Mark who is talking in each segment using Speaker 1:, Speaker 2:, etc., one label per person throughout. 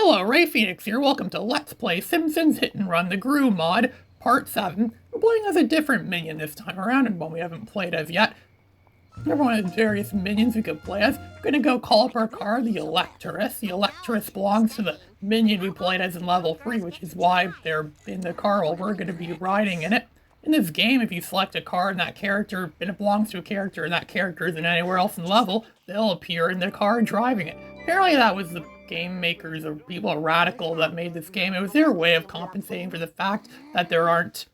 Speaker 1: Hello, Ray Phoenix here. Welcome to Let's Play Simpsons Hit and Run the Groove mod, Part 7. We're playing as a different minion this time around, and one we haven't played as yet. Everyone has various minions we could play as. We're gonna go call up our car, the Electress. The Electress belongs to the minion we played as in level 3, which is why they're in the car while we're gonna be riding in it. In this game, if you select a car and that character, and it belongs to a character, and that character isn't anywhere else in the level, they'll appear in the car driving it. Apparently that was the game makers or people at Radical that made this game. It was their way of compensating for the fact that there aren't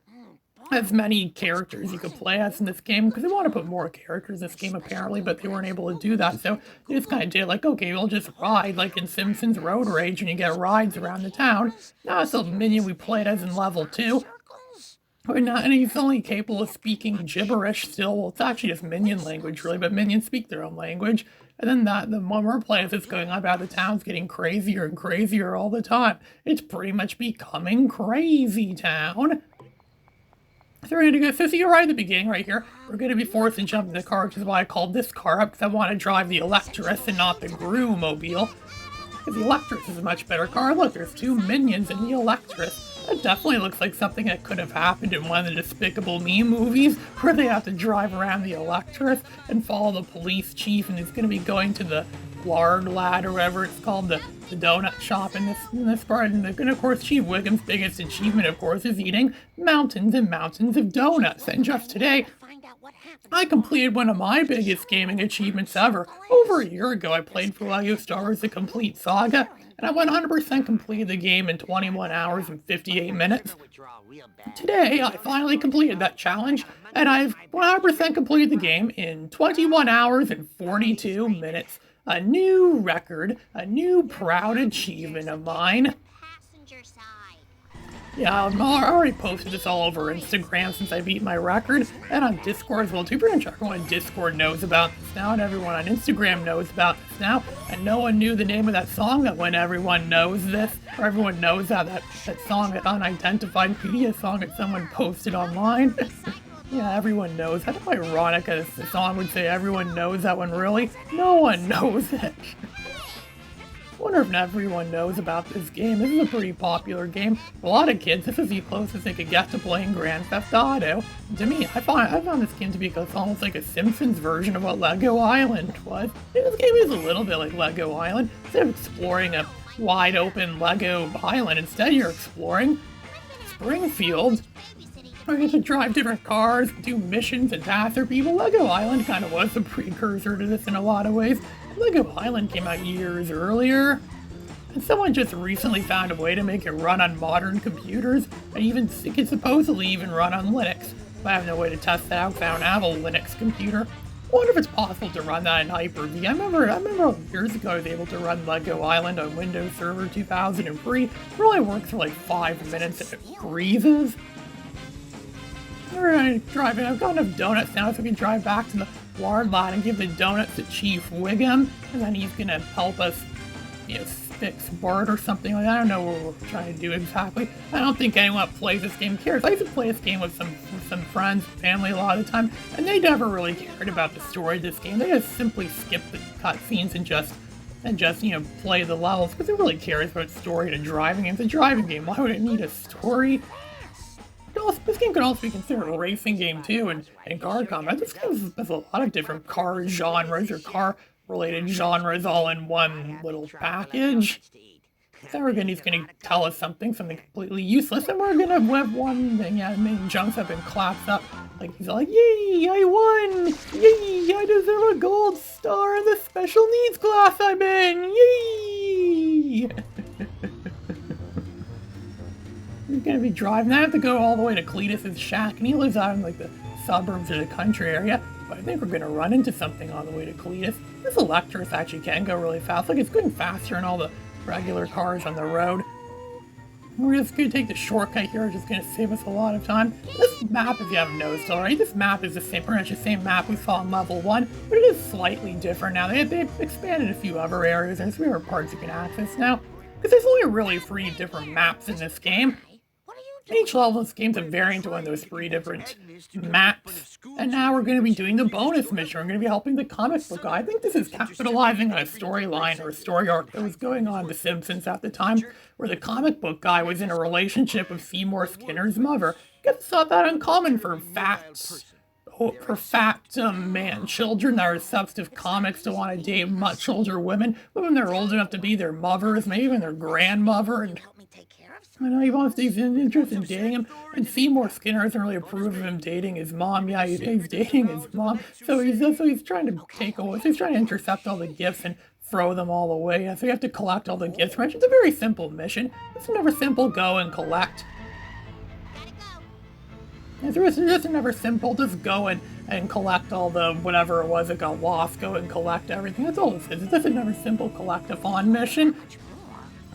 Speaker 1: as many characters you could play as in this game, because they want to put more characters in this game apparently, but they weren't able to do that, so they just kind of did like, okay, we'll just ride like in Simpsons Road Rage and you get rides around the town. Now it's the minion we played as in level 2. And he's only capable of speaking gibberish still. Well, it's actually just minion language, really, but minions speak their own language. And then the one we're playing is going on about the town's getting crazier and crazier all the time. It's pretty much becoming crazy town. So we're going to go, so see right at the beginning right here, we're going to be forced to jump in the car, which is why I called this car up, because I want to drive the Electress and not the Groove-mobile. Because the Electress is a much better car. Look, there's two minions in the Electress. That definitely looks like something that could have happened in one of the Despicable Me movies, where they have to drive around the Electress and follow the police chief, and he's going to be going to the Lard Lad, or whatever it's called, the donut shop in this part. And of course, Chief Wiggum's biggest achievement, of course, is eating mountains and mountains of donuts. And just today, I completed one of my biggest gaming achievements ever. Over a year ago, I played for LEGO Star Wars: The Complete Saga, and I 100% completed the game in 21 hours and 58 minutes. Today, I finally completed that challenge, and I've 100% completed the game in 21 hours and 42 minutes. A new record, a new proud achievement of mine. Yeah, I already posted this all over Instagram since I beat my record, and on Discord as well too. Pretty much everyone on Discord knows about this now, and everyone on Instagram knows about this now, and no one knew the name of that song that when everyone knows this, or everyone knows that song, that unidentified media song that someone posted online. Yeah, everyone knows. How ironic the song would say everyone knows that one, really? No one knows it. I wonder if everyone knows about this game. This is a pretty popular game. A lot of kids, this is the closest they could get to playing Grand Theft Auto. To me, I found this game to be almost like a Simpsons version of what Lego Island was. This game is a little bit like Lego Island. Instead of exploring a wide open Lego Island, instead you're exploring Springfield. Where you get to drive different cars, do missions, and tasks for people. Lego Island kind of was the precursor to this in a lot of ways. Lego Island came out years earlier, and someone just recently found a way to make it run on modern computers, and it can supposedly even run on Linux. But I have no way to test that out, because I don't have a Linux computer. I wonder if it's possible to run that in Hyper-V. I remember years ago I was able to run Lego Island on Windows Server 2003. It only works for like 5 minutes and it freezes. We're going to drive in. I've got enough donuts now, so we can drive back to the Lard Lad and give the donuts to Chief Wiggum, and then he's going to help us, fix Bart or something like that. I don't know what we're trying to do exactly. I don't think anyone that plays this game cares. I used to play this game with some friends, family a lot of the time, and they never really cared about the story of this game. They just simply skipped the cutscenes and just play the levels, because who really cares about story and driving? It's a driving game. Why would it need a story? This game could also be considered a racing game too, and car combat. This game has a lot of different car genres or car-related genres all in one little package. So he's gonna tell us something completely useless, and we're gonna have one thing, and then he jumps up and claps up, like he's like, "Yay, I won! Yay, I deserve a gold star in the special needs class I'm in! Yay!" He's gonna be driving. I have to go all the way to Cletus's shack, and he lives out in like the suburbs of the country area. But I think we're gonna run into something on the way to Cletus. This Electress actually can go really fast. Like, it's going faster than all the regular cars on the road. We're just gonna take the shortcut here, which is gonna save us a lot of time. This map, if you haven't noticed already, this map is pretty much the same map we saw in level 1, but it is slightly different now. They've expanded a few other areas, and there's fewer parts you can access now. Because there's only really 3 different maps in this game. Each level of this game's a variant of one of those 3 different maps. And now we're going to be doing the bonus mission. We're going to be helping the comic book guy. I think this is capitalizing on a storyline or a story arc that was going on in The Simpsons at the time, where the comic book guy was in a relationship with Seymour Skinner's mother. It's not that uncommon for man children that are obsessed with comics to want to date much older women that are old enough to be their mothers, maybe even their grandmother, and I know he wants to, he's interested in dating him, and Seymour Skinner doesn't really approve of him dating his mom. Yeah, he's dating his mom, so he's trying to he's trying to intercept all the gifts and throw them all away. Yeah, so you have to collect all the gifts. It's a very simple mission. It's never simple. Go and collect. It's never simple. Just go and collect all the whatever it was that got lost. Go and collect everything. That's all this is. It's just a never simple collect-a-thon mission.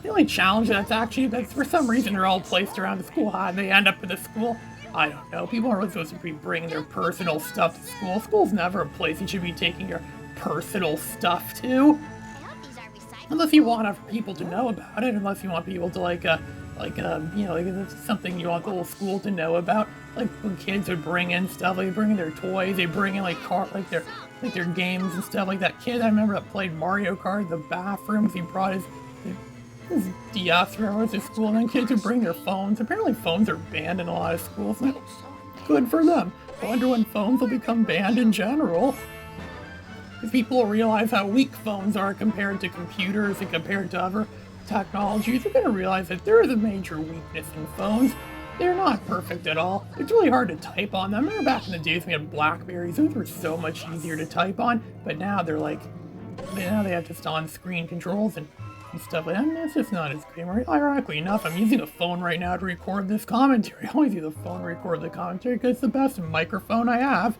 Speaker 1: The only challenge that's for some reason they're all placed around the school. How they end up in the school, I don't know. People aren't really supposed to be bringing their personal stuff to school. School's never a place you should be taking your personal stuff to. Unless you want other people to know about it, unless you want people to like it's something you want the whole school to know about. Like when kids would bring in stuff, like they bring in their toys, they bring in their games and stuff like that. Kid I remember that played Mario Kart in the bathrooms, he brought his DS or to school, and then kids would bring their phones. Apparently phones are banned in a lot of schools now. Good for them. I wonder when phones will become banned in general. If people will realize how weak phones are compared to computers and compared to other technologies, they're going to realize that there is a major weakness in phones. They're not perfect at all. It's really hard to type on them. I remember back in the days we had Blackberries. Those were so much easier to type on, but now they have just on-screen controls and stuff like that. And that's just not as great. Ironically enough, I'm using a phone right now to record this commentary. I always use a phone to record the commentary because it's the best microphone I have.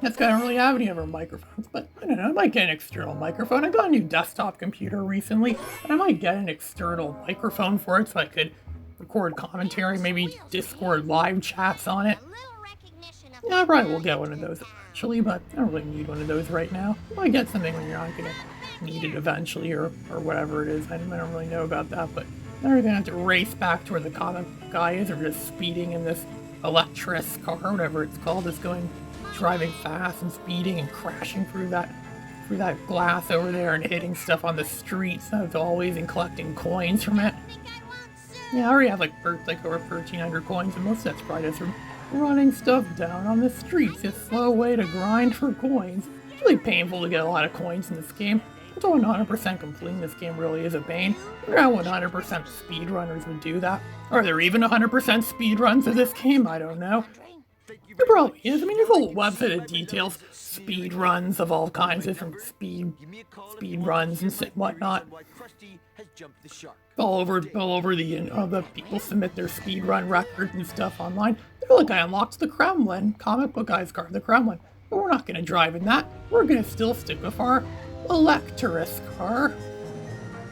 Speaker 1: I don't really have any other microphones, but I don't know, I might get an external microphone. I got a new desktop computer recently, and I might get an external microphone for it so I could record commentary, maybe Discord live chats on it. Yeah, I probably will get one of those eventually, but I don't really need one of those right now. I might get something when you're not going to need it eventually, or whatever it is. I don't really know about that, but now we're going to have to race back to where the comic guy is, or just speeding in this Electris car, whatever it's called, is driving fast and speeding and crashing through that glass over there and hitting stuff on the streets as always and collecting coins from it. Yeah, I already have like over 1,300 coins, and most of that's probably just from running stuff down on the streets. It's a slow way to grind for coins. It's really painful to get a lot of coins in this game. So 100% completing this game really is a pain. I wonder how 100% speedrunners would do that. Are there even 100% speedruns of this game? I don't know. There probably is. I mean, there's a whole website that details speed runs of all kinds of different speed runs and whatnot. All over the people submit their speed run records and stuff online. They're like, I unlocked the Kremlin, comic book guy's car, the Kremlin. But we're not going to drive in that. We're going to still stick with our Electris car.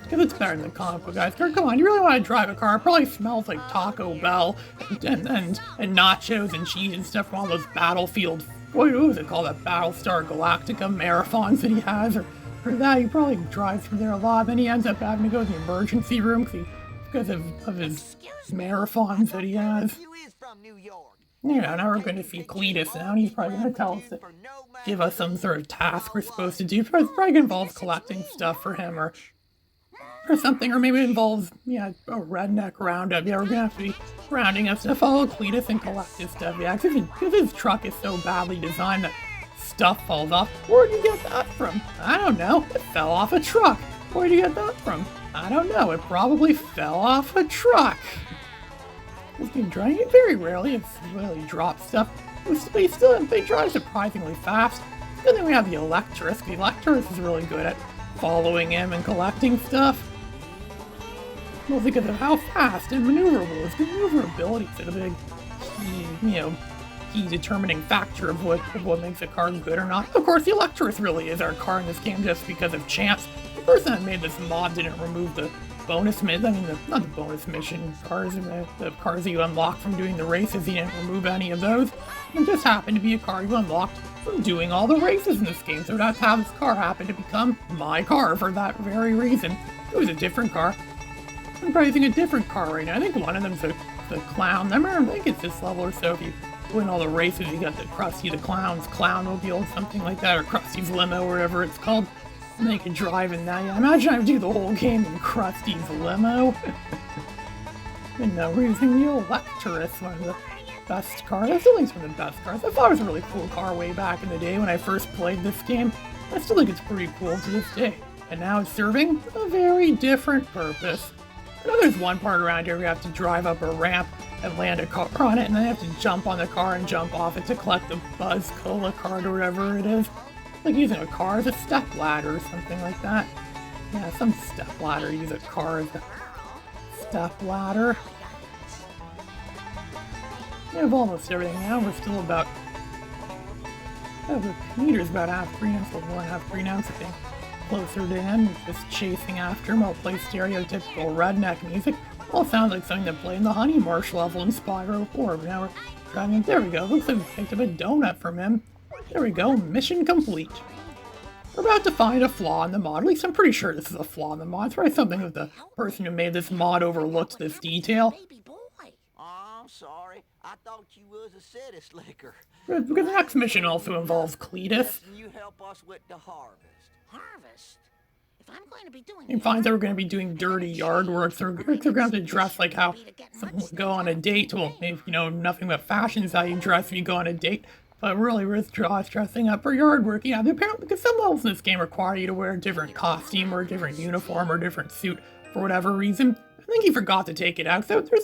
Speaker 1: Because it's better than the comic book guy's car. Come on, you really want to drive a car? It probably smells like Taco Bell and nachos and cheese and stuff from all those Battlefield, what was it called, that Battlestar Galactica marathons that he has, or that. He probably drives through there a lot. Then he ends up having to go to the emergency room because of his marathons that he has. Yeah, now we're going to see Cletus now, and he's probably going to tell us give us some sort of task we're supposed to do. It's probably going to involve collecting stuff for him, or something, or maybe it involves, a redneck roundup. Yeah, we're gonna have to be rounding up stuff, follow Cletus and collect his stuff. Yeah, because his truck is so badly designed that stuff falls off. Where'd you get that from? I don't know. It fell off a truck. Where'd you get that from? I don't know. It probably fell off a truck. He's been driving it very rarely. It's really dropped stuff. They drive surprisingly fast. And then we have the Electris. The Electris is really good at following him and collecting stuff. Well, because of how fast and maneuverable is. Maneuverability is a big key determining factor of what makes a car good or not. Of course, the Electris really is our car in this game just because of chance. The person that made this mod didn't remove the bonus not the bonus mission cars, the cars that you unlock from doing the races. He didn't remove any of those. It just happened to be a car you unlocked from doing all the races in this game. So that's how this car happened to become my car for that very reason. It was a different car. I'm probably using a different car right now. I think one of them's the clown. I think it's this level or so. If you win all the races. You got the Krusty the Clown's Clownmobile, something like that, or Krusty's limo, or whatever it's called. And they can drive in that. Yeah, imagine I would do the whole game in Krusty's limo. And we're using the Electrus, one of the best cars. I still think it's one of the best cars. I thought it was a really cool car way back in the day when I first played this game. I still think it's pretty cool to this day. And now it's serving a very different purpose. I know there's one part around here where you have to drive up a ramp and land a car on it, and then you have to jump on the car and jump off it to collect the Buzz Cola card or whatever it is. Like using a car as a step ladder or something like that. Yeah, some step ladder. Use a car as a step ladder. We have almost everything now. We're still about... the meter's about half green, so more than half green now, so I think closer to him, just chasing after him. I'll play stereotypical redneck music. Well, it sounds like something that played in the Honey Marsh level in Spyro 4, but now we're driving. There we go. Looks like we picked up a donut from him. There we go.Mission complete. We're about to find a flaw in the mod. At least I'm pretty sure this is a flaw in the mod. It's probably something that the person who made this mod overlooked this detail.
Speaker 2: Oh, I'm sorry. I thought you was a city slicker.
Speaker 1: Because the next mission also involves Cletus.
Speaker 2: You help us with the harvest.
Speaker 3: Harvest? If I'm going to be doing
Speaker 1: He finds that we're going to be doing dirty yard work, so we're going to have to dress like how someone would go on a date. Well, maybe, nothing but fashion is how you dress if you go on a date. But really, we're dressing up for yard work. Yeah, apparently, because some levels in this game require you to wear a different costume or a different uniform or a different suit for whatever reason. I think he forgot to take it out, so they're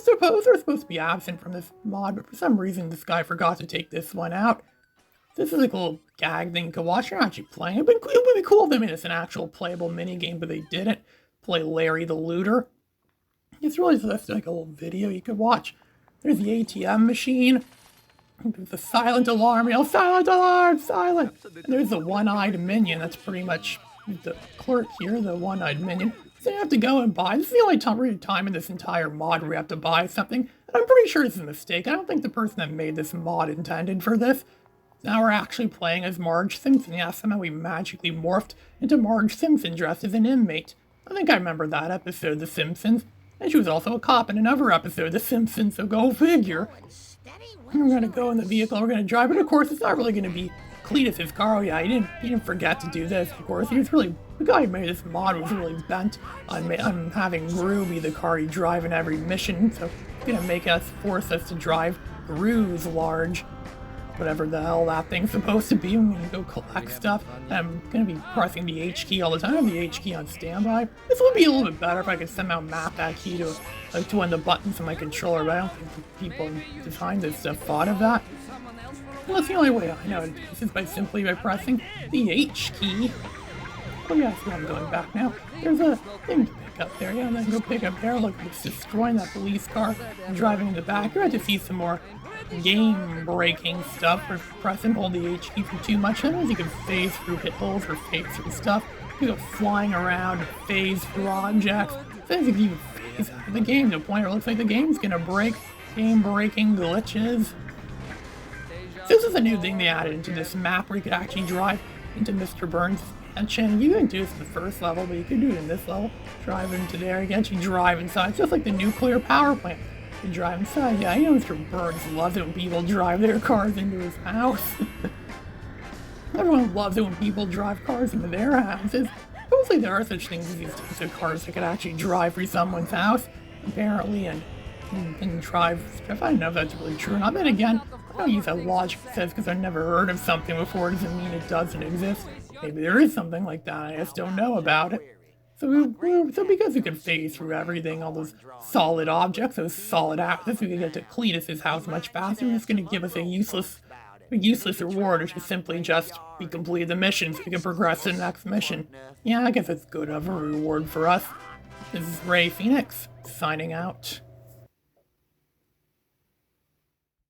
Speaker 1: supposed to be absent from this mod, but for some reason this guy forgot to take this one out. This is like a little gag thing you could watch. You're not actually playing it, but it would be cool if they made this an actual playable minigame, but they didn't. Play Larry the Looter. It's really just like a little video you could watch. There's the ATM machine. There's the silent alarm, silent alarm, silent! And there's the one-eyed minion, that's pretty much the clerk here, the one-eyed minion. So you have to go and buy. This is the only time in this entire mod where you have to buy something. And I'm pretty sure it's a mistake. I don't think the person that made this mod intended for this. Now we're actually playing as Marge Simpson. Yeah, somehow we magically morphed into Marge Simpson dressed as an inmate. I think I remember that episode of The Simpsons. And she was also a cop in another episode of The Simpsons, so go figure. We're gonna go in the vehicle, we're gonna drive, and of course it's not really gonna be Cletus's car. Oh yeah, he didn't forget to do this, of course. He was really, the guy who made this mod was really bent on having Gru be the car you drive in every mission, so he's gonna force us to drive Gru's large, whatever the hell that thing's supposed to be. I'm gonna go collect stuff. I'm gonna be pressing the H key all the time. I have the H key on standby. This would be a little bit better if I could somehow map that key to one of the buttons on my controller, but I don't think the people behind this stuff thought of that. Well, that's the only way I know. This is simply by pressing the H key. Oh yeah, so I'm going back now. There's a thing to pick up there. Yeah, and then go pick up there. Look, it's destroying that police car and driving in the back. You're going to see some more game-breaking stuff. For press and hold the H key for too much. Sometimes you can phase through hit holes or phase through stuff. You go flying around, phase through objects. Sometimes you can even phase out of the game to a point where it looks like the game's gonna break. Game-breaking glitches. This is a new thing they added into this map where you could actually drive into Mr. Burns' mansion. You couldn't do this in the first level, but you could do it in this level. Drive into there, you can actually drive inside. It's just like the nuclear power plant. You can drive inside. Yeah, Mr. Burns loves it when people drive their cars into his house. Everyone loves it when people drive cars into their houses. Mostly there are such things as these types of cars that could actually drive through someone's house, apparently, and drive stuff. I don't know if that's really true or not. Then again, I don't use that logic that says because I've never heard of something before doesn't mean it doesn't exist. Maybe there is something like that, I just don't know about it. So because we can phase through everything, all those solid objects, those solid assets, we can get to Cletus's house much faster. It's going to give us a useless reward, which is simply just we completed the mission, so we can progress to the next mission. Yeah, I guess it's good of a reward for us. This is Ray Phoenix, signing out.